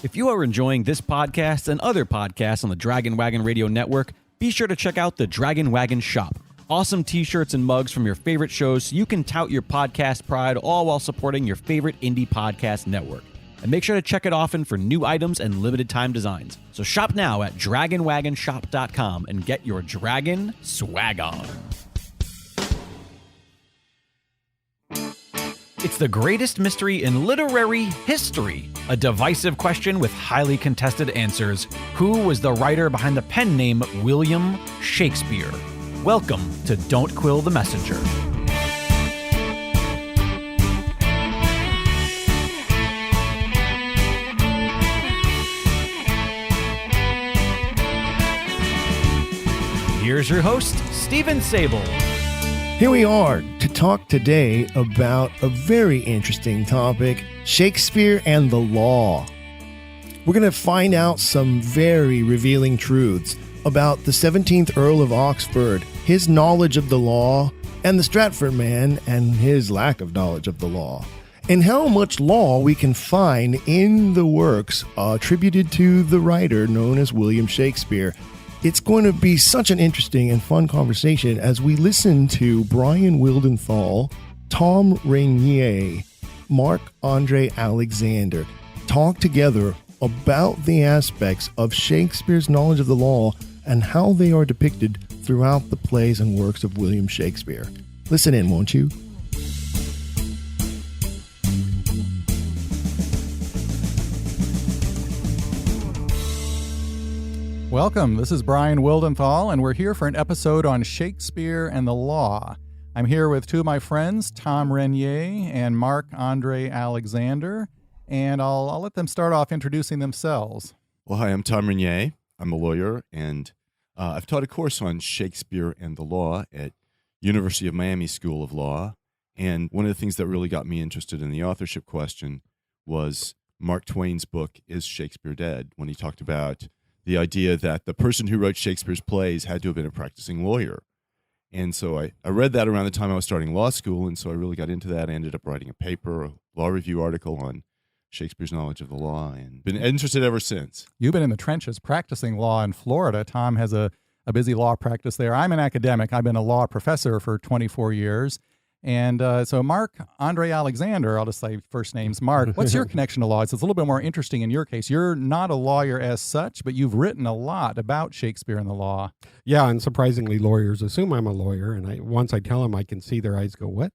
If you are enjoying this podcast and other podcasts on the Dragon Wagon Radio Network, be sure to check out the Dragon Wagon Shop. Awesome t-shirts and mugs from your favorite shows so you can tout your podcast pride, all while supporting your favorite indie podcast network. And make sure to check it often for new items and limited time designs. So shop now at dragonwagonshop.com and get your dragon swag on. It's the greatest mystery in literary history. A divisive question with highly contested answers. Who was the writer behind the pen name William Shakespeare? Welcome to Don't Quill the Messenger. Here's your host, Stephen Sable. Here we are to talk today about a very interesting topic, Shakespeare and the law. We're going to find out some very revealing truths about the 17th Earl of Oxford, his knowledge of the law, and the Stratford man and his lack of knowledge of the law, and how much law we can find in the works attributed to the writer known as William Shakespeare. It's going to be such an interesting and fun conversation as we listen to Bryan Wildenthal, Tom Regnier, Marc-Andre Alexander talk together about the aspects of Shakespeare's knowledge of the law and how they are depicted throughout the plays and works of William Shakespeare. Listen in, won't you? Welcome, this is Bryan Wildenthal, and we're here for an episode on Shakespeare and the law. I'm here with two of my friends, Tom Regnier and Marc-Andre Alexander, and I'll let them start off introducing themselves. Well, hi, I'm Tom Regnier. I'm a lawyer, and I've taught a course on Shakespeare and the law at University of Miami School of Law, and one of the things that really got me interested in the authorship question was Mark Twain's book, Is Shakespeare Dead?, when he talked about the idea that the person who wrote Shakespeare's plays had to have been a practicing lawyer. And so I read that around the time I was starting law school, and so I really got into that. I ended up writing a paper, a law review article on Shakespeare's knowledge of the law, and been interested ever since. You've been in the trenches practicing law in Florida. Tom has a busy law practice there. I'm an academic. I've been a law professor for 24 years. And so Marc-Andre Alexander, I'll just say first name's Mark. What's your connection to law? It's a little bit more interesting in your case. You're not a lawyer as such, but you've written a lot about Shakespeare and the law. Yeah, and surprisingly, lawyers assume I'm a lawyer, and once I tell them, I can see their eyes go, what?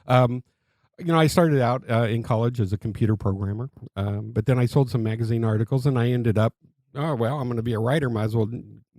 I started out in college as a computer programmer, but then I sold some magazine articles, and I ended up, I'm going to be a writer, might as well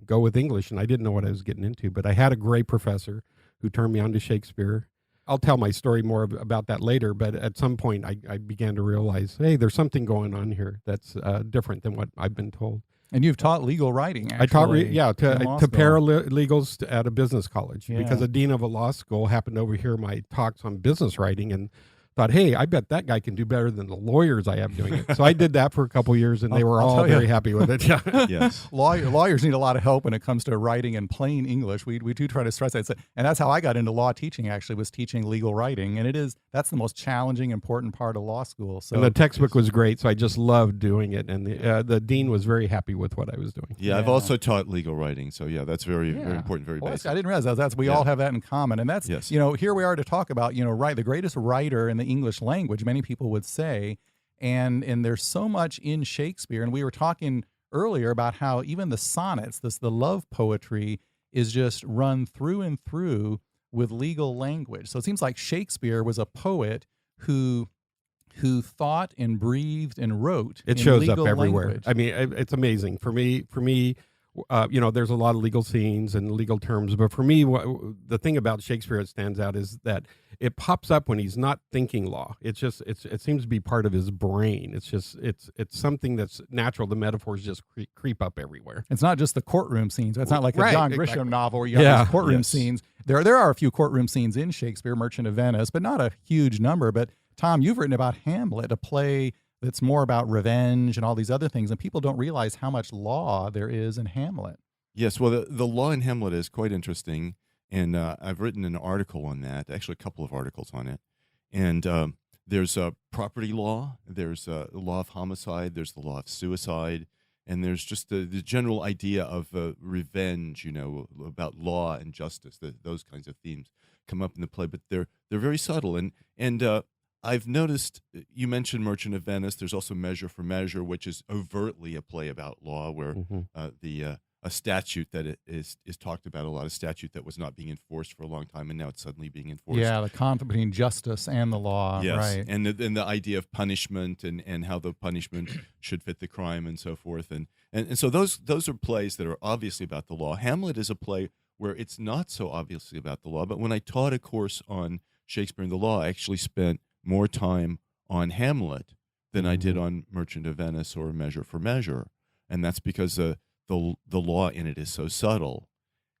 go with English, and I didn't know what I was getting into, but I had a great professor who turned me on to Shakespeare. I'll tell my story more about that later, but at some point I began to realize, hey, there's something going on here that's different than what I've been told. And you've taught legal writing, actually. I taught, to paralegals at a business college, because a dean of a law school happened to overhear my talks on business writing and thought, hey, I bet that guy can do better than the lawyers I have doing it. So I did that for a couple of years, and they were all very happy with it. Yes. Lawyers need a lot of help when it comes to writing in plain English. We do try to stress that. And that's how I got into law teaching, actually, was teaching legal writing. And that's the most challenging, important part of law school. So, and the textbook was great, so I just loved doing it. And the dean was very happy with what I was doing. Yeah, I've also taught legal writing. So, that's very important, very basic. I didn't realize we all have that in common. And that's, here we are to talk about, the greatest writer in the English language, many people would say, and there's so much in Shakespeare. And we were talking earlier about how even the sonnets, the love poetry, is just run through and through with legal language. So it seems like Shakespeare was a poet who thought and breathed and wrote. It shows up everywhere. Language. I mean, it's amazing for me. There's a lot of legal scenes and legal terms, but for me, the thing about Shakespeare that stands out is that it pops up when he's not thinking law. It seems to be part of his brain. It's something that's natural. The metaphors just creep up everywhere. It's not just the courtroom scenes. It's not like a John Grisham novel where you have these courtroom scenes. There are a few courtroom scenes in Shakespeare, Merchant of Venice, but not a huge number. But Tom, you've written about Hamlet, a play that's more about revenge and all these other things, and people don't realize how much law there is in Hamlet. Yes, well, the law in Hamlet is quite interesting, and I've written an article on that, actually a couple of articles on it. And there's property law, there's the law of homicide, there's the law of suicide, and there's just the general idea of revenge, about law and justice. Those kinds of themes come up in the play, but they're very subtle. And I've noticed, you mentioned Merchant of Venice. There's also Measure for Measure, which is overtly a play about law, where a statute that is talked about a lot, a statute that was not being enforced for a long time, and now it's suddenly being enforced. Yeah, the conflict between justice and the law. Yes, right. and the idea of punishment and how the punishment should fit the crime and so forth. And so those are plays that are obviously about the law. Hamlet is a play where it's not so obviously about the law, but when I taught a course on Shakespeare and the law, I actually spent more time on Hamlet than I did on Merchant of Venice or Measure for Measure, and that's because the law in it is so subtle,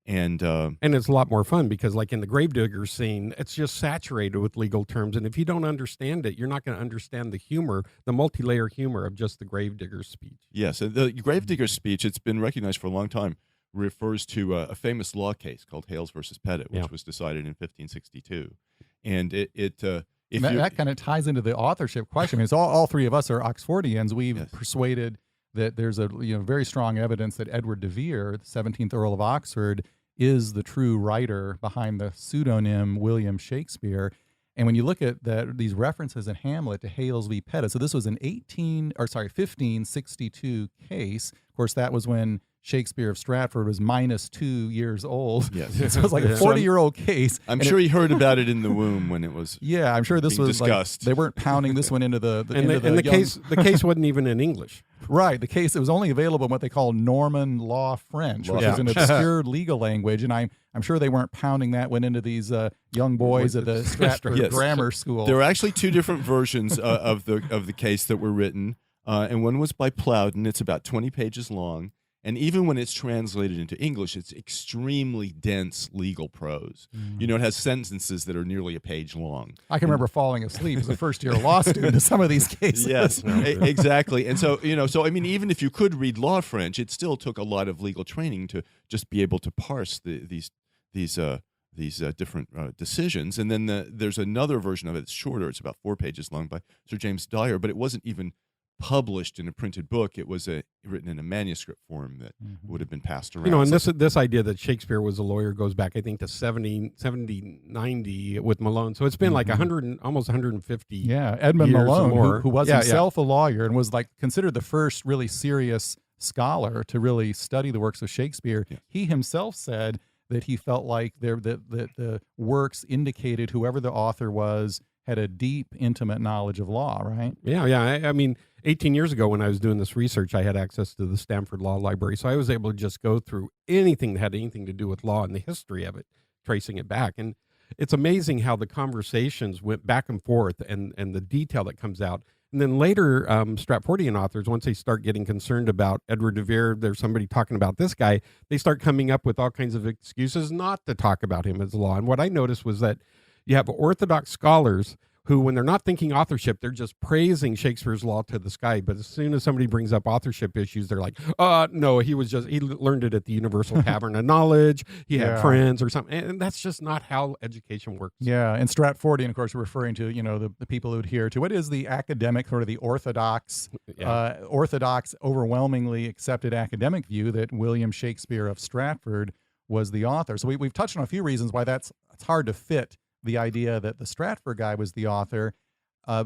and it's a lot more fun because, like in the gravedigger scene, it's just saturated with legal terms, and if you don't understand it, you're not going to understand the humor, the multi-layer humor of just the gravedigger's speech. Yes, the gravedigger's speech, it's been recognized for a long time, refers to a famous law case called Hales versus Pettit, which was decided in 1562, and that kind of ties into the authorship question. I mean, it's all three of us are Oxfordians. We've persuaded that there's very strong evidence that Edward de Vere, the 17th Earl of Oxford, is the true writer behind the pseudonym William Shakespeare. And when you look at these references in Hamlet to Hales v. Pettit, so this was an 1562 case. Of course, that was when Shakespeare of Stratford was -2 years old. Yes. So it was like a 40-year-old case. I'm sure he heard about it in the womb when it was. Yeah, I'm sure this was discussed. Like, they weren't pounding this one into the case wasn't even in English. Right, the case, it was only available in what they call Norman law French, which is an obscure legal language, and I'm sure they weren't pounding that one into these young boys at the Stratford Grammar School. There were actually two different versions of the case that were written, and one was by Plowden. It's about 20 pages long. And even when it's translated into English, it's extremely dense legal prose. It has sentences that are nearly a page long. I can remember falling asleep as a first-year law student to some of these cases. Yes, exactly. And so, I mean, even if you could read law French, it still took a lot of legal training to just be able to parse these different decisions. And then there's another version of it. It's shorter. It's about 4 pages long by Sir James Dyer, but it wasn't even published in a printed book. It was written in a manuscript form that would have been passed around. And this idea that Shakespeare was a lawyer goes back, I think, to 90 with Malone. So it's been like 100, almost 150. Yeah, Edmund Malone, who was himself a lawyer and was like considered the first really serious scholar to really study the works of Shakespeare. Yeah. He himself said that he felt like the works indicated whoever the author was had a deep, intimate knowledge of law, right? Yeah. I mean, 18 years ago when I was doing this research, I had access to the Stanford Law Library, so I was able to just go through anything that had anything to do with law and the history of it, tracing it back. And it's amazing how the conversations went back and forth and the detail that comes out. And then later, Stratfordian authors, once they start getting concerned about Edward de Vere, there's somebody talking about this guy, they start coming up with all kinds of excuses not to talk about him as law. And what I noticed was that you have Orthodox scholars who, when they're not thinking authorship, they're just praising Shakespeare's law to the sky. But as soon as somebody brings up authorship issues, they're like, no, he learned it at the Universal Tavern of Knowledge. He had friends or something. And that's just not how education works. Yeah. And Stratfordian, of course, we're referring to, the people who adhere to what is the academic, sort of the orthodox, overwhelmingly accepted academic view that William Shakespeare of Stratford was the author. So we've touched on a few reasons why it's hard to fit the idea that the Stratford guy was the author,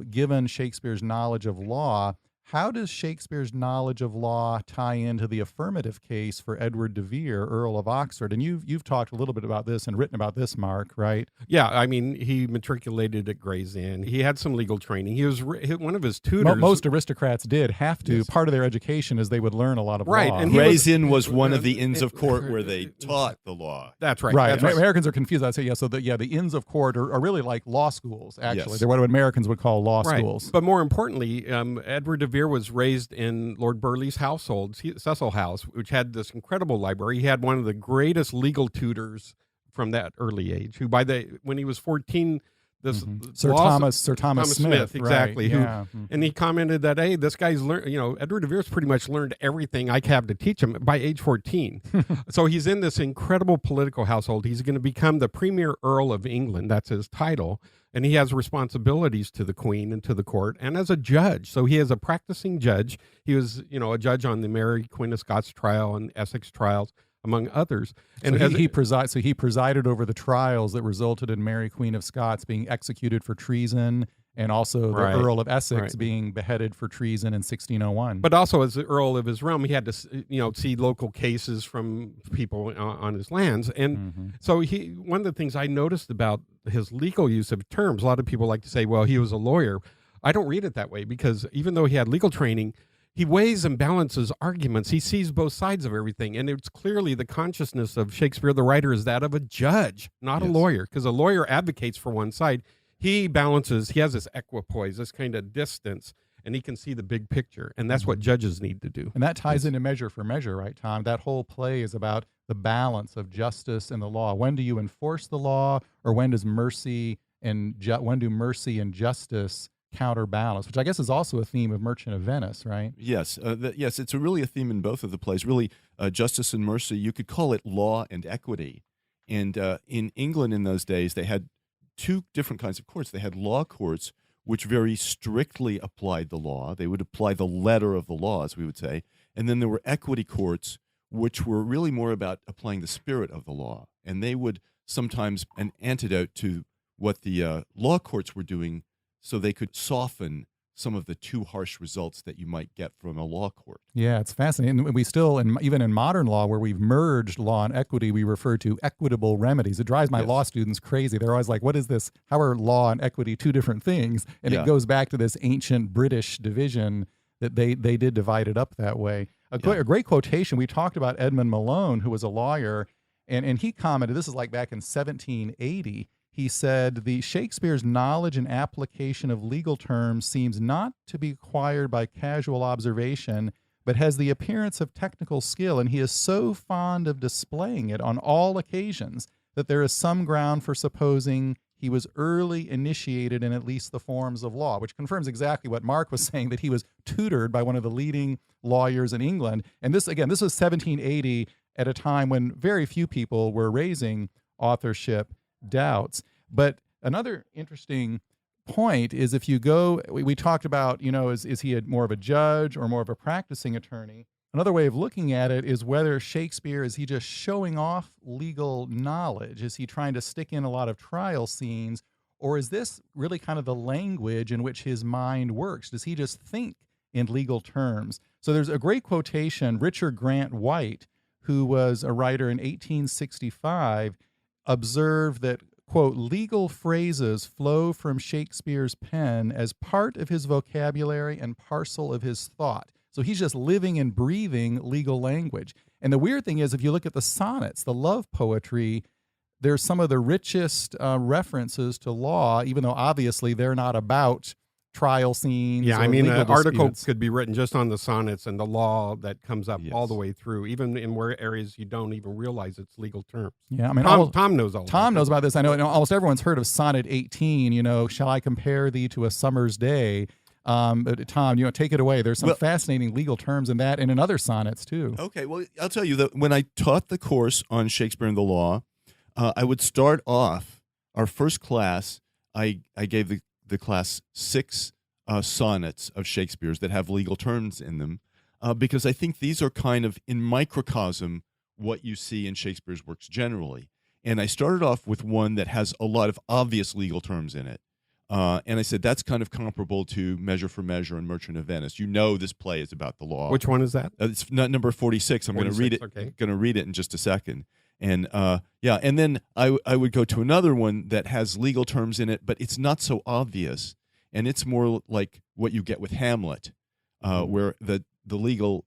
given Shakespeare's knowledge of law. How does Shakespeare's knowledge of law tie into the affirmative case for Edward de Vere, Earl of Oxford? And you've talked a little bit about this and written about this, Mark, right? Yeah, I mean, he matriculated at Gray's Inn. He had some legal training. He was one of his tutors. Most aristocrats did have to. Yes. Part of their education is they would learn a lot of law. And Gray's Inn was one of the inns of court where they taught the law. That's right. Right. Americans are confused. I'd say, the inns of court are really like law schools, actually. Yes. They're what Americans would call law schools. But more importantly, Edward de Vere was raised in Lord Burleigh's household, Cecil House, which had this incredible library. He had one of the greatest legal tutors from that early age, who when he was 14, this Sir Thomas Smith, exactly. Right. Yeah. And he commented that, hey, this guy's learned, Edward de Vere's pretty much learned everything I have to teach him by age 14. So he's in this incredible political household. He's going to become the premier Earl of England. That's his title. And he has responsibilities to the Queen and to the court and as a judge. So he is a practicing judge. He was, a judge on the Mary Queen of Scots trial and Essex trials, among others. And so he presided over the trials that resulted in Mary Queen of Scots being executed for treason, and also the Earl of Essex being beheaded for treason in 1601. But also, as the Earl of his realm, he had to, see local cases from people on his lands. And so one of the things I noticed about his legal use of terms, a lot of people like to say, well, he was a lawyer. I don't read it that way, because even though he had legal training, he weighs and balances arguments. He sees both sides of everything. And it's clearly the consciousness of Shakespeare, the writer, is that of a judge, not a lawyer, because a lawyer advocates for one side. He balances, he has this equipoise, this kind of distance, and he can see the big picture. And that's what judges need to do. And that ties into Measure for Measure, right, Tom? That whole play is about the balance of justice and the law. When do you enforce the law, or when does mercy and justice counterbalance, which I guess is also a theme of Merchant of Venice, right? Yes, yes, it's really a theme in both of the plays. Really, justice and mercy. You could call it law and equity. And in England in those days, they had two different kinds of courts. They had law courts, which very strictly applied the law. They would apply the letter of the law, as we would say. And then there were equity courts, which were really more about applying the spirit of the law. And they would sometimes an antidote to what the law courts were doing, so they could soften some of the too harsh results that you might get from a law court. Yeah, it's fascinating. And we still, even in modern law, where we've merged law and equity, we refer to equitable remedies. It drives my law students crazy. They're always like, what is this? How are law and equity two different things? And it goes back to this ancient British division that they did divide it up that way. A great quotation, we talked about Edmund Malone, who was a lawyer, and he commented, this is like back in 1780, he said, the Shakespeare's knowledge and application of legal terms seems not to be acquired by casual observation, but has the appearance of technical skill, and he is so fond of displaying it on all occasions that there is some ground for supposing he was early initiated in at least the forms of law, which confirms exactly what Mark was saying, that he was tutored by one of the leading lawyers in England. And this, again, this was 1780, at a time when very few people were raising authorship doubts. But another interesting point is, if you go, we talked about, is he more of a judge or more of a practicing attorney? Another way of looking at it is whether Shakespeare, is he just showing off legal knowledge? Is he trying to stick in a lot of trial scenes? Or is this really kind of the language in which his mind works? Does he just think in legal terms? So there's a great quotation. Richard Grant White, who was a writer in 1865, observed that, quote, legal phrases flow from Shakespeare's pen as part of his vocabulary and parcel of his thought. So he's just living and breathing legal language. And the weird thing is, if you look at the sonnets, the love poetry, there's some of the richest references to law, even though obviously they're not about trial scenes. Yeah, I mean, an article could be written just on the sonnets and the law that comes up all the way through, even in where areas you don't even realize it's legal terms. Yeah, I mean, Tom knows all. Tom knows about this. I know almost everyone's heard of Sonnet 18. Shall I compare thee to a summer's day? But Tom, take it away. There's some fascinating legal terms in that and in other sonnets too. Okay, well, I'll tell you that when I taught the course on Shakespeare and the law, I would start off our first class. I gave the class 6 sonnets of Shakespeare's that have legal terms in them, because I think these are kind of in microcosm what you see in Shakespeare's works generally. And I started off with one that has a lot of obvious legal terms in it. And I said, that's kind of comparable to Measure for Measure and Merchant of Venice. This play is about the law. Which one is that? It's not number 46. I'm going to read it. Okay. Going to read it in just a second. And and then I would go to another one that has legal terms in it, but it's not so obvious. And it's more like what you get with Hamlet, where the legal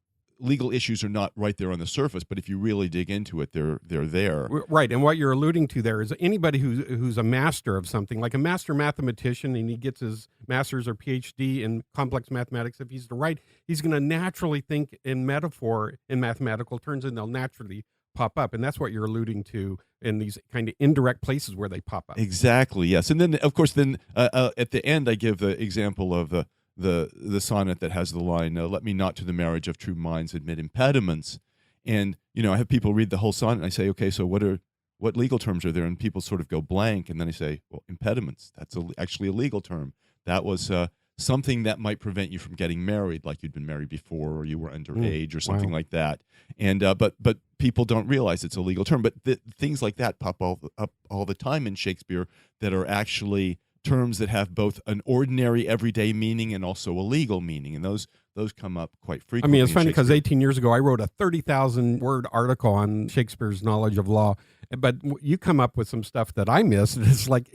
issues are not right there on the surface, but if you really dig into it, they're there. Right, and what you're alluding to there is anybody who's a master of something, like a master mathematician, and he gets his master's or PhD in complex mathematics. If he's to write, he's going to naturally think in metaphor in mathematical terms, and they'll naturally pop up, and that's what you're alluding to in these kind of indirect places where they pop up. Exactly, yes. And then, of course, at the end, I give the example of the sonnet that has the line, "Let me not to the marriage of true minds admit impediments." And I have people read the whole sonnet, and I say, okay, so what legal terms are there? And people sort of go blank, and then I say, well, impediments. That's actually a legal term. That was something that might prevent you from getting married, like you'd been married before, or you were underage, or something like that. And but people don't realize it's a legal term. But things like that pop up all the time in Shakespeare that are actually terms that have both an ordinary everyday meaning and also a legal meaning, and those come up quite I frequently. mean, it's funny because 18 years ago I wrote a 30,000-word article on Shakespeare's knowledge of law, but you come up with some stuff that I missed. It's like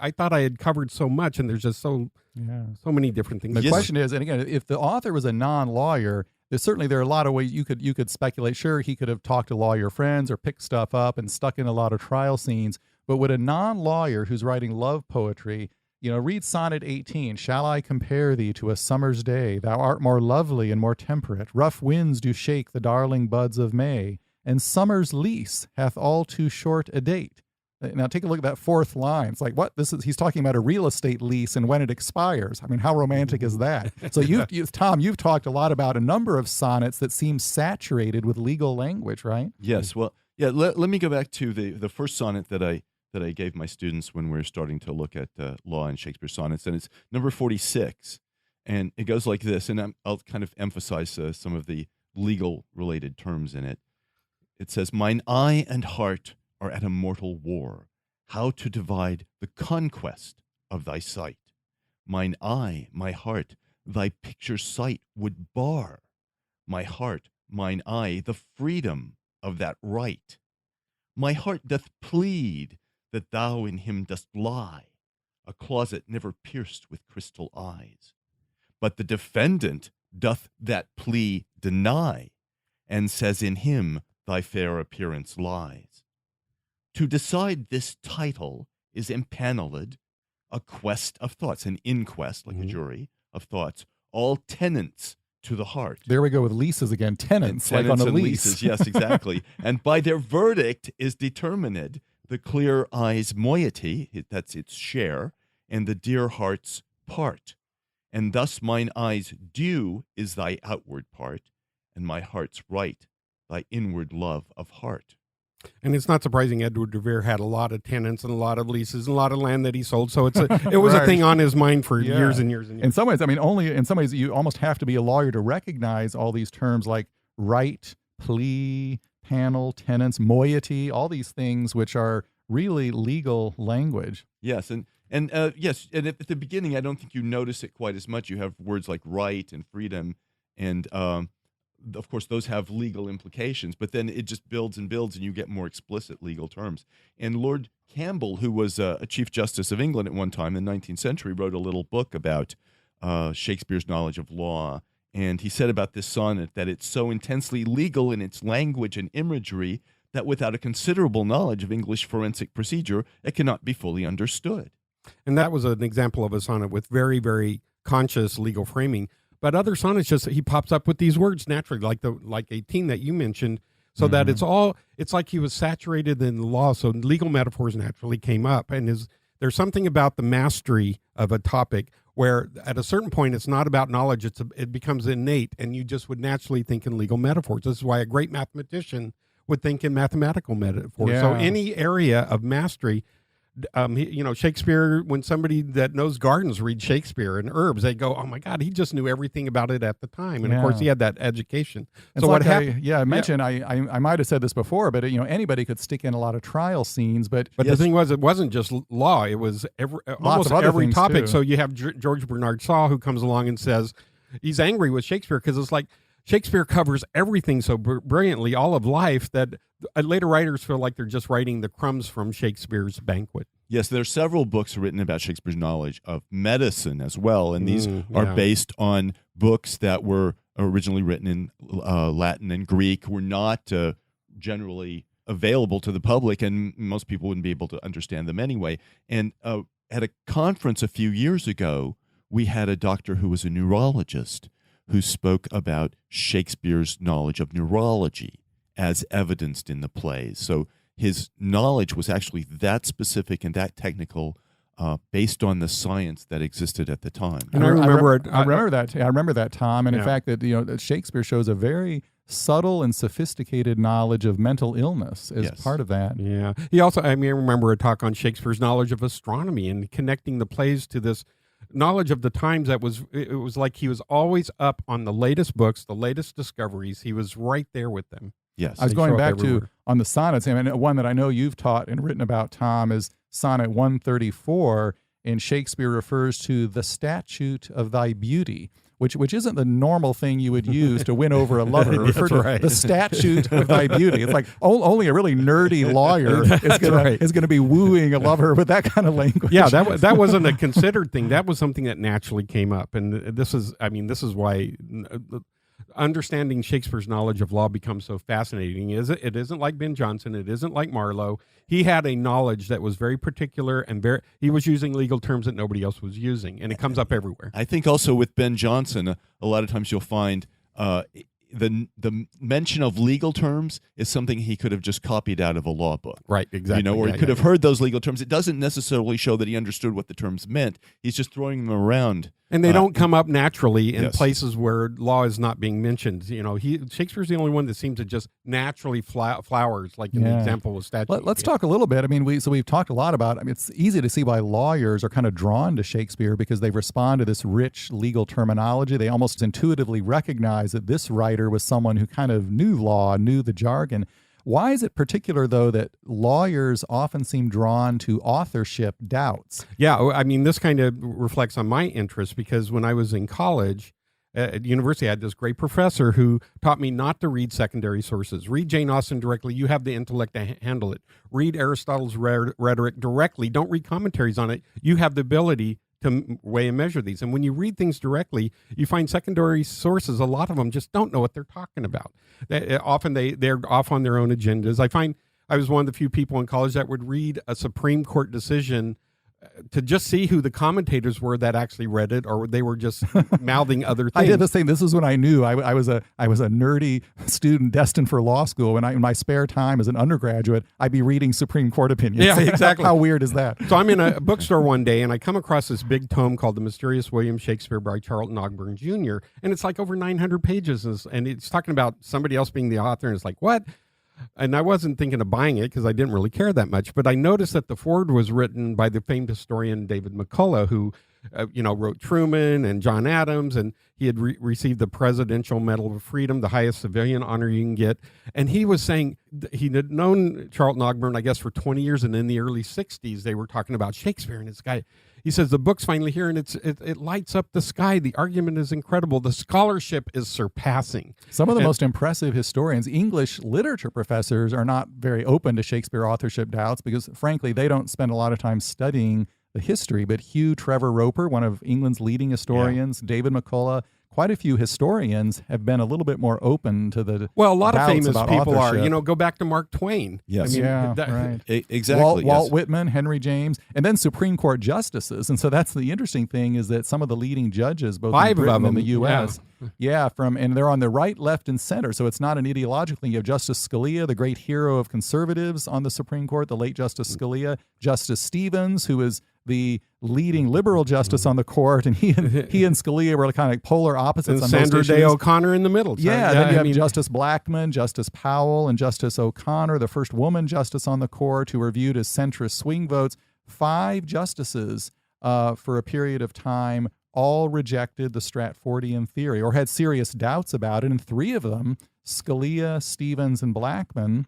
I thought I had covered so much, and there's just so many different things. The question is, and again, if the author was a non-lawyer, there are a lot of ways you could speculate. Sure, he could have talked to lawyer friends or picked stuff up and stuck in a lot of trial scenes. But would a non-lawyer who's writing love poetry, read Sonnet 18, "Shall I compare thee to a summer's day? Thou art more lovely and more temperate. Rough winds do shake the darling buds of May, and summer's lease hath all too short a date." Now take a look at that fourth line. It's like, what? He's talking about a real estate lease and when it expires. I mean, how romantic is that? So Tom, you've talked a lot about a number of sonnets that seem saturated with legal language, right? Yes. Well, yeah. Let me go back to the first sonnet that I gave my students when we were starting to look at law and Shakespeare sonnets, and it's number 46, and it goes like this. And I'll kind of emphasize some of the legal-related terms in it. It says, "Mine eye and heart are at a mortal war, how to divide the conquest of thy sight. Mine eye, my heart, thy picture sight would bar. My heart, mine eye, the freedom of that right. My heart doth plead that thou in him dost lie, a closet never pierced with crystal eyes. But the defendant doth that plea deny, and says in him thy fair appearance lies. To decide this title is empaneled a quest of thoughts, an inquest, like a jury of thoughts, all tenants to the heart." There we go with leases again, tenants like on a lease. Leases, yes, exactly. "And by their verdict is determined the clear eye's moiety," that's its share, "and the dear heart's part. And thus mine eye's due is thy outward part, and my heart's right, thy inward love of heart." And it's not surprising Edward de Vere had a lot of tenants and a lot of leases and a lot of land that he sold. So it was a thing on his mind for years and years and years. In some ways, you almost have to be a lawyer to recognize all these terms like right, plea, panel, tenants, moiety, all these things which are really legal language. Yes, and yes, and at the beginning, I don't think you notice it quite as much. You have words like right and freedom, and of course, those have legal implications, but then it just builds and builds, and you get more explicit legal terms. And Lord Campbell, who was a Chief Justice of England at one time in the 19th century, wrote a little book about Shakespeare's knowledge of law, and he said about this sonnet that it's so intensely legal in its language and imagery that without a considerable knowledge of English forensic procedure, it cannot be fully understood. And that was an example of a sonnet with very, very conscious legal framing. But other sonnets, he pops up with these words naturally, like 18 that you mentioned, so that it's like he was saturated in the law. So legal metaphors naturally came up, and there's something about the mastery of a topic where at a certain point it's not about knowledge; it becomes innate, and you just would naturally think in legal metaphors. This is why a great mathematician would think in mathematical metaphors. Yeah. So any area of mastery. Shakespeare, when somebody that knows gardens reads Shakespeare and herbs, they go, "Oh my God, he just knew everything about it at the time." And of course, he had that education. So what happened? I mentioned I might have said this before, but anybody could stick in a lot of trial scenes. But the thing was, it wasn't just law; it was almost every topic. Too. So you have George Bernard Shaw who comes along and says he's angry with Shakespeare because it's like Shakespeare covers everything so brilliantly, all of life, that later writers feel like they're just writing the crumbs from Shakespeare's banquet. Yes, there are several books written about Shakespeare's knowledge of medicine as well, and these are based on books that were originally written in Latin and Greek, were not generally available to the public, and most people wouldn't be able to understand them anyway. And at a conference a few years ago, we had a doctor who was a neurologist who spoke about Shakespeare's knowledge of neurology. as evidenced in the plays. So his knowledge was actually that specific and that technical, based on the science that existed at the time. And I remember that. I remember that, Tom. And in fact, that Shakespeare shows a very subtle and sophisticated knowledge of mental illness as part of that. Yeah. He also, I remember a talk on Shakespeare's knowledge of astronomy and connecting the plays to this knowledge of the times. It was like he was always up on the latest books, the latest discoveries. He was right there with them. Yes. I was going back to on the sonnets, and one that I know you've taught and written about, Tom, is Sonnet 134, and Shakespeare refers to the statute of thy beauty, which isn't the normal thing you would use to win over a lover. Refer to the statute of thy beauty. It's like only a really nerdy lawyer is going to be wooing a lover with that kind of language. Yeah, that wasn't a considered thing. That was something that naturally came up, and this is why understanding Shakespeare's knowledge of law becomes so fascinating. It isn't like Ben Jonson. It isn't like Marlowe. He had a knowledge that was very particular, and he was using legal terms that nobody else was using, and it comes up everywhere. I think also with Ben Jonson, a lot of times you'll find the mention of legal terms is something he could have just copied out of a law book. Right, exactly. Or he could have heard those legal terms. It doesn't necessarily show that he understood what the terms meant. He's just throwing them around. And they don't come up naturally in places where law is not being mentioned. Shakespeare's the only one that seems to just naturally flowers, like in the example with statute. Let's talk a little bit. We've talked a lot about. It's easy to see why lawyers are kind of drawn to Shakespeare, because they respond to this rich legal terminology. They almost intuitively recognize that this writer was someone who kind of knew law, knew the jargon. Why is it particular, though, that lawyers often seem drawn to authorship doubts? Yeah, this kind of reflects on my interest, because when I was in college at university, I had this great professor who taught me not to read secondary sources. Read Jane Austen directly. You have the intellect to handle it. Read Aristotle's rhetoric directly. Don't read commentaries on it. You have the ability to weigh and measure these. And when you read things directly, you find secondary sources, a lot of them just don't know what they're talking about. Often they're off on their own agendas. I find I was one of the few people in college that would read a Supreme Court decision to just see who the commentators were that actually read it, or they were just mouthing other things. I did the same. This is when I knew I was a nerdy student destined for law school. When in my spare time as an undergraduate, I'd be reading Supreme Court opinions. Yeah, exactly. How weird is that? So I'm in a bookstore one day, and I come across this big tome called The Mysterious William Shakespeare by Charlton Ogburn Jr., and it's like over 900 pages, and it's talking about somebody else being the author, and it's like, what? And I wasn't thinking of buying it because I didn't really care that much. But I noticed that the foreword was written by the famed historian David McCullough, who, wrote Truman and John Adams, and he had received the Presidential Medal of Freedom, the highest civilian honor you can get. And he was saying he had known Charlton Ogburn, I guess, for 20 years, and in the early 60s, they were talking about Shakespeare and this guy. He says, the book's finally here, and it lights up the sky. The argument is incredible. The scholarship is surpassing. Some of the most impressive historians, English literature professors, are not very open to Shakespeare authorship doubts because, frankly, they don't spend a lot of time studying the history. But Hugh Trevor Roper, one of England's leading historians, David McCullough, quite a few historians have been a little bit more open to the a lot of famous people authorship. are. Go back to Mark Twain. Yes. Right. Exactly. Walt Whitman, Henry James, and then Supreme Court justices. And so that's the interesting thing, is that some of the leading judges, both in Britain and the U.S., and they're on the right, left, and center. So it's not an ideological thing. You have Justice Scalia, the great hero of conservatives on the Supreme Court, the late Justice Scalia, Justice Stevens, who is the leading liberal justice on the court, and he and Scalia were kind of like polar opposites. And on Sandra most Day issues. O'Connor in the middle. Then you have Justice Blackmun, Justice Powell, and Justice O'Connor, the first woman justice on the court, who were viewed as centrist swing votes. 5 justices for a period of time all rejected the Stratfordian theory or had serious doubts about it, and 3 of them, Scalia, Stevens, and Blackmun,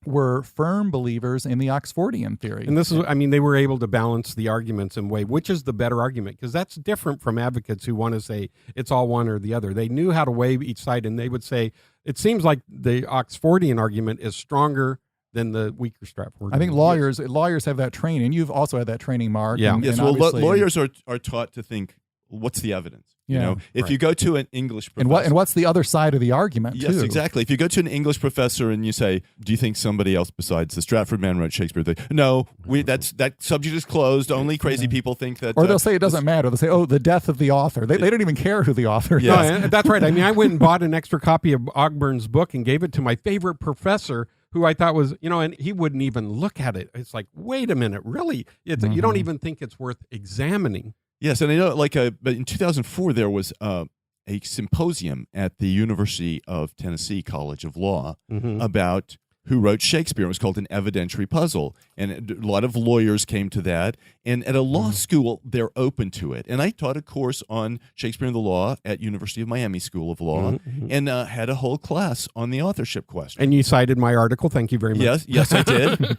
were firm believers in the Oxfordian theory. And this is, they were able to balance the arguments and weigh which is the better argument, because that's different from advocates who want to say it's all one or the other. They knew how to weigh each side, and they would say, it seems like the Oxfordian argument is stronger than the weaker Stratfordian. I think lawyers have that training, and you've also had that training, Mark. Yeah. And lawyers are taught to think, what's the evidence? You know, if you go to an English professor, and what's the other side of the argument? Yes, too? exactly. If you go to an English professor and you say, "Do you think somebody else besides the Stratford man wrote Shakespeare?" No, that subject is closed. Only crazy people think that. Or they'll say it doesn't matter. They'll say, "Oh, the death of the author." They don't even care who the author is. No, that's right. I mean, I went and bought an extra copy of Ogburn's book and gave it to my favorite professor, who I thought was, and he wouldn't even look at it. It's like, wait a minute, really? You don't even think it's worth examining. Yes, and I know, but in 2004 there was a symposium at the University of Tennessee College of Law about who wrote Shakespeare. It was called an evidentiary puzzle, and a lot of lawyers came to that. And at a law school, they're open to it. And I taught a course on Shakespeare and the Law at University of Miami School of Law, and had a whole class on the authorship question. And you cited my article. Thank you very much. Yes, I did.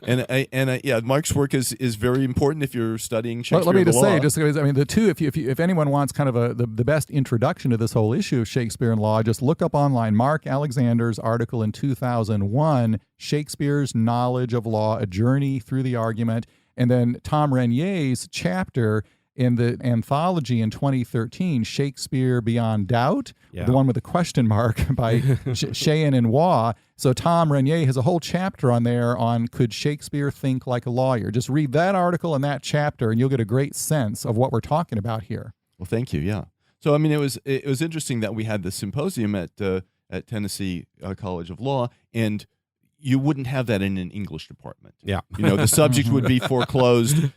And Mark's work is very important if you're studying Shakespeare. Let me and the just law. say, the two, if anyone wants kind of the best introduction to this whole issue of Shakespeare and law, just look up online Mark Alexander's article in 2001. Shakespeare's Knowledge of Law, A Journey Through the Argument, and then Tom Regnier's chapter in the anthology in 2013, Shakespeare Beyond Doubt, the one with the question mark by Sheehan and Waugh. So Tom Regnier has a whole chapter on there on could Shakespeare think like a lawyer? Just read that article and that chapter, and you'll get a great sense of what we're talking about here. Well, thank you. Yeah. So I mean, it was interesting that we had the symposium at Tennessee College of Law, and you wouldn't have that in an English department. Yeah. The subject would be foreclosed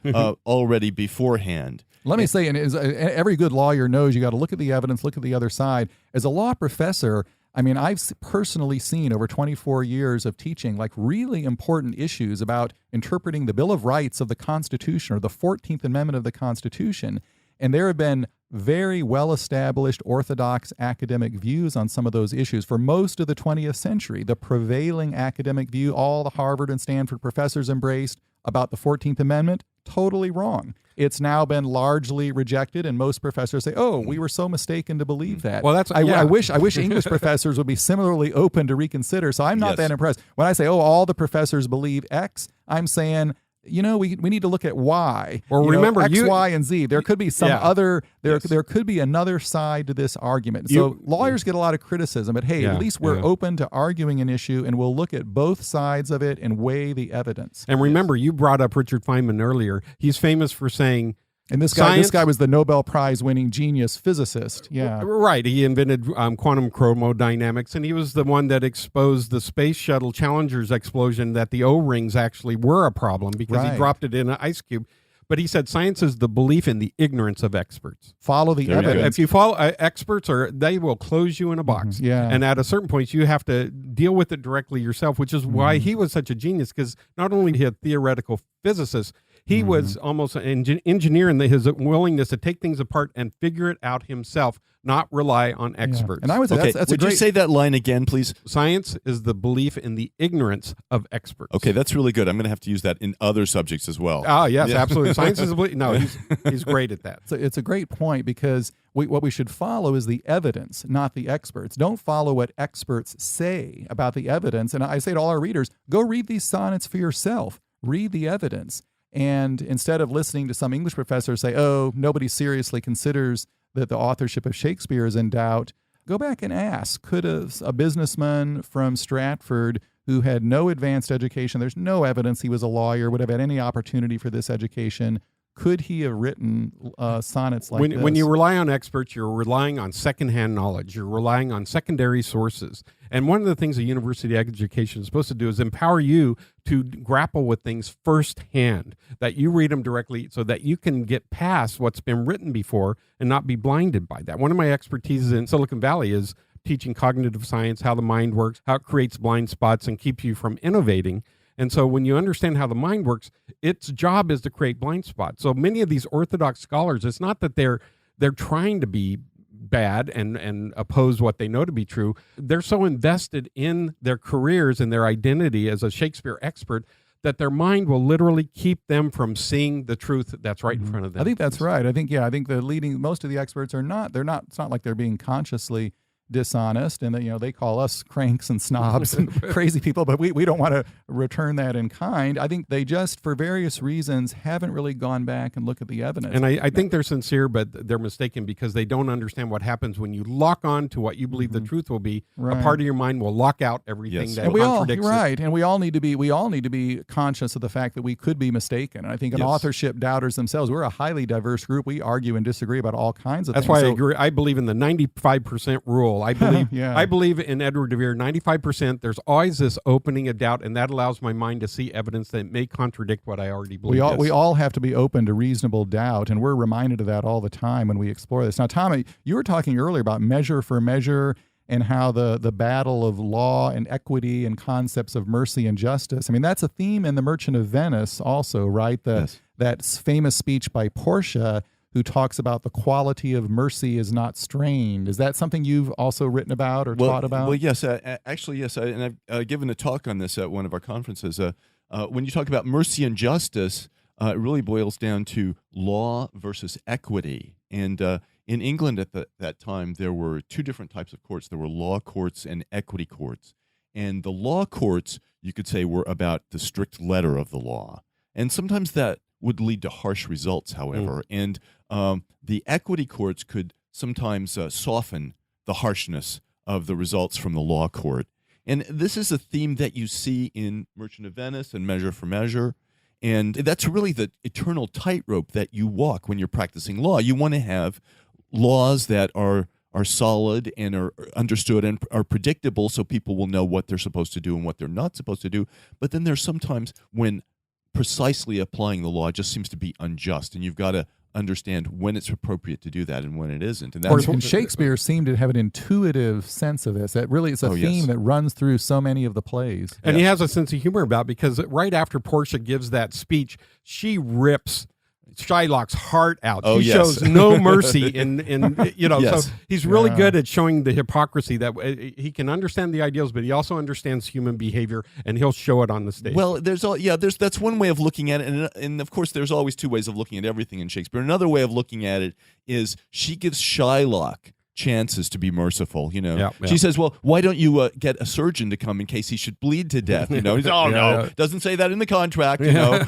already beforehand. Let me say, and every good lawyer knows you got to look at the evidence, look at the other side. As a law professor, I mean, I've personally seen over 24 years of teaching really important issues about interpreting the Bill of Rights of the Constitution or the 14th Amendment of the Constitution. And there have been very well-established orthodox academic views on some of those issues for most of the 20th century. The prevailing academic view, all the Harvard and Stanford professors embraced about the 14th Amendment, totally wrong. It's now been largely rejected, and most professors say, "Oh, we were so mistaken to believe that." Well, I wish English professors would be similarly open to reconsider. So I'm not that impressed. When I say, "Oh, all the professors believe X," I'm saying, we need to look at Y. Or remember, X, Y, and Z. There could be some other. There could be another side to this argument. So lawyers get a lot of criticism, but hey, at least we're open to arguing an issue, and we'll look at both sides of it and weigh the evidence. And remember, you brought up Richard Feynman earlier. He's famous for saying. And this guy was the Nobel Prize winning genius physicist. Yeah. Right. He invented quantum chromodynamics, and he was the one that exposed the Space Shuttle Challenger's explosion, that the O-rings actually were a problem because he dropped it in an ice cube. But he said science is the belief in the ignorance of experts. Follow the evidence. If you follow experts, they will close you in a box. Yeah. And at a certain point, you have to deal with it directly yourself, which is why he was such a genius, because not only he had theoretical physicists, he was almost an engineer in his willingness to take things apart and figure it out himself, not rely on experts. And I would say that's would you say that line again, please? Science is the belief in the ignorance of experts. Okay, that's really good. I'm going to have to use that in other subjects as well. Oh, yes, absolutely. Science is a belief. No, he's great at that. So it's a great point, because what we should follow is the evidence, not the experts. Don't follow what experts say about the evidence. And I say to all our readers, go read these sonnets for yourself. Read the evidence. And instead of listening to some English professor say, "Oh, nobody seriously considers that the authorship of Shakespeare is in doubt," go back and ask, could a businessman from Stratford who had no advanced education, there's no evidence he was a lawyer, would have had any opportunity for this education, could he have written sonnets like this? When you rely on experts, you're relying on secondhand knowledge. You're relying on secondary sources. And one of the things a university education is supposed to do is empower you to grapple with things firsthand, that you read them directly so that you can get past what's been written before and not be blinded by that. One of my expertises in Silicon Valley is teaching cognitive science, how the mind works, how it creates blind spots and keeps you from innovating. And so when you understand how the mind works, its job is to create blind spots. So many of these orthodox scholars, it's not that they're trying to be bad and oppose what they know to be true. They're so invested in their careers and their identity as a Shakespeare expert that their mind will literally keep them from seeing the truth that's right in front of them. I think that's right. I think most of the experts are not, it's not like they're being consciously dishonest, and that they call us cranks and snobs and crazy people, but we don't want to return that in kind. I think they just, for various reasons, haven't really gone back and looked at the evidence. And I think they're sincere, but they're mistaken because they don't understand what happens when you lock on to what you believe the truth will be. Right. A part of your mind will lock out everything that and contradicts it. And we all need to be conscious of the fact that we could be mistaken. And I think in authorship doubters themselves, we're a highly diverse group. We argue and disagree about all kinds of things. That's why I agree. I believe in the 95% rule. I believe I believe in Edward de Vere, 95%. There's always this opening of doubt, and that allows my mind to see evidence that may contradict what I already believe. We all have to be open to reasonable doubt, and we're reminded of that all the time when we explore this. Now, Tom, you were talking earlier about measure for measure and how the battle of law and equity and concepts of mercy and justice. I mean, that's a theme in The Merchant of Venice also, right? That famous speech by Portia, who talks about the quality of mercy is not strained. Is that something you've also written about or taught about? Well, yes. Actually, yes. And I've given a talk on this at one of our conferences. When you talk about mercy and justice, it really boils down to law versus equity. And in England at that time, there were two different types of courts. There were law courts and equity courts. And the law courts, you could say, were about the strict letter of the law. And sometimes that would lead to harsh results, however. And the equity courts could sometimes soften the harshness of the results from the law court. And this is a theme that you see in Merchant of Venice and Measure for Measure. And that's really the eternal tightrope that you walk when you're practicing law. You want to have laws that are solid and are understood and are predictable so people will know what they're supposed to do and what they're not supposed to do. But then there's sometimes when precisely applying the law just seems to be unjust, and you've got to understand when it's appropriate to do that and when it isn't. And that's and Shakespeare seemed to have an intuitive sense of this. That really is a theme that runs through so many of the plays. And he has a sense of humor about it, because right after Portia gives that speech, she rips Shylock's heart out. She shows no mercy so he's really good at showing the hypocrisy that he can understand the ideals, but he also understands human behavior, and he'll show it on the stage. Well, that's one way of looking at it, and of course there's always two ways of looking at everything in Shakespeare. Another way of looking at it is she gives Shylock chances to be merciful. She says, well, why don't you get a surgeon to come in case he should bleed to death? He's, no, doesn't say that in the contract. I'm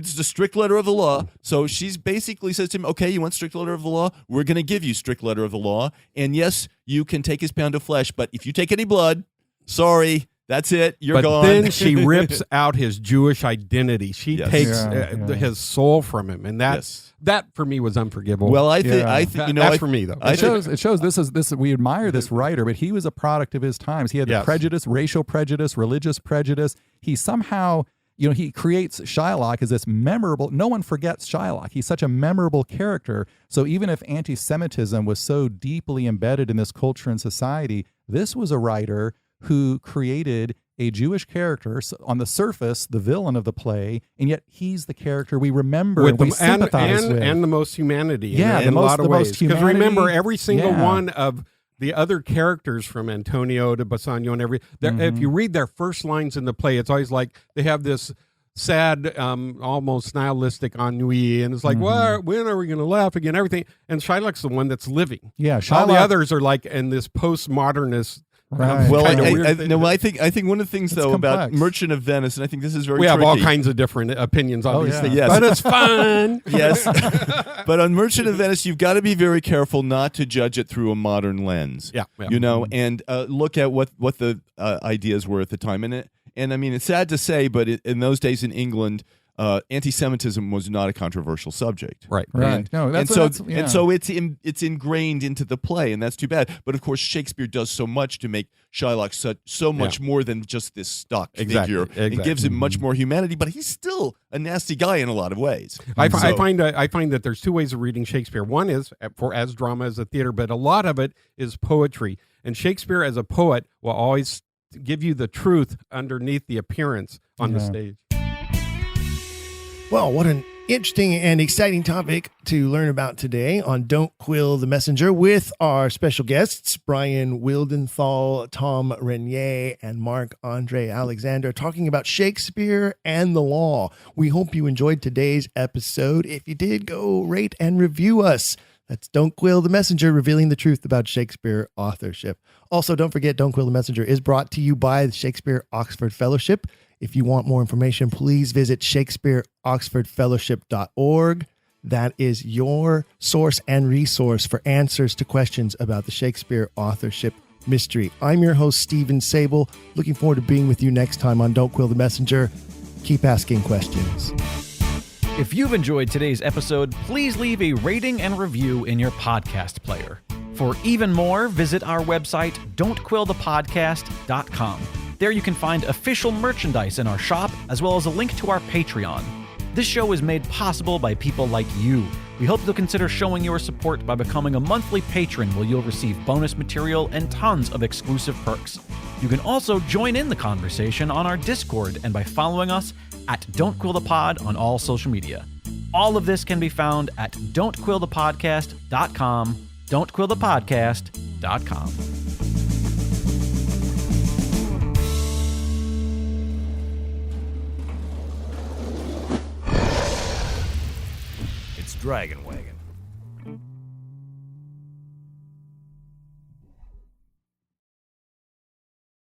just a strict letter of the law. So she's basically says to him, okay, you want strict letter of the law? We're going to give you strict letter of the law, and yes, you can take his pound of flesh, but if you take any blood, sorry, that's it. You're gone. But then she rips out his Jewish identity. She takes his soul from him, and that for me was unforgivable. Well, I think that's for me though. It shows this. We admire this writer, but he was a product of his times. He had the prejudice, racial prejudice, religious prejudice. He somehow, he creates Shylock as this memorable. No one forgets Shylock. He's such a memorable character. So even if anti-Semitism was so deeply embedded in this culture and society, this was a writer who created a Jewish character, on the surface, the villain of the play, and yet he's the character we remember and we sympathize with. And the most humanity in a lot of ways. Because remember, every single one of the other characters, from Antonio to Bassanio and if you read their first lines in the play, it's always like they have this sad, almost nihilistic ennui, and it's like, well, when are we going to laugh again? Everything. And Shylock's the one that's living. Yeah, all the others are like in this postmodernist. Right. Well, I think one of the things though about Merchant of Venice, and I think this is very tricky. We have all kinds of different opinions, obviously. Yes. But it's fun. Yes, but on Merchant of Venice, you've got to be very careful not to judge it through a modern lens. And look at what the ideas were at the time. And I mean, it's sad to say, but in those days in England, anti-Semitism was not a controversial subject, right? So it's ingrained into the play, and that's too bad. But of course, Shakespeare does so much to make Shylock so much more than just this stock figure. It gives him much more humanity, but he's still a nasty guy in a lot of ways. I find that there's two ways of reading Shakespeare. One is as drama, as a theater, but a lot of it is poetry. And Shakespeare, as a poet, will always give you the truth underneath the appearance on the stage. Well, what an interesting and exciting topic to learn about today on Don't Quill the Messenger with our special guests, Bryan Wildenthal, Tom Regnier, and Marc-Andre Alexander, talking about Shakespeare and the law. We hope you enjoyed today's episode. If you did, go rate and review us. That's Don't Quill the Messenger, revealing the truth about Shakespeare authorship. Also, don't forget, Don't Quill the Messenger is brought to you by the Shakespeare Oxford Fellowship. If you want more information, please visit shakespeareoxfordfellowship.org. That is your source and resource for answers to questions about the Shakespeare authorship mystery. I'm your host, Stephen Sable. Looking forward to being with you next time on Don't Quill the Messenger. Keep asking questions. If you've enjoyed today's episode, please leave a rating and review in your podcast player. For even more, visit our website, don'tquillthepodcast.com. There you can find official merchandise in our shop, as well as a link to our Patreon. This show is made possible by people like you. We hope you'll consider showing your support by becoming a monthly patron, where you'll receive bonus material and tons of exclusive perks. You can also join in the conversation on our Discord and by following us at Don't Quill the Pod on all social media. All of this can be found at don'tquillthepodcast.com, don'tquillthepodcast.com. It's Dragon Wagon.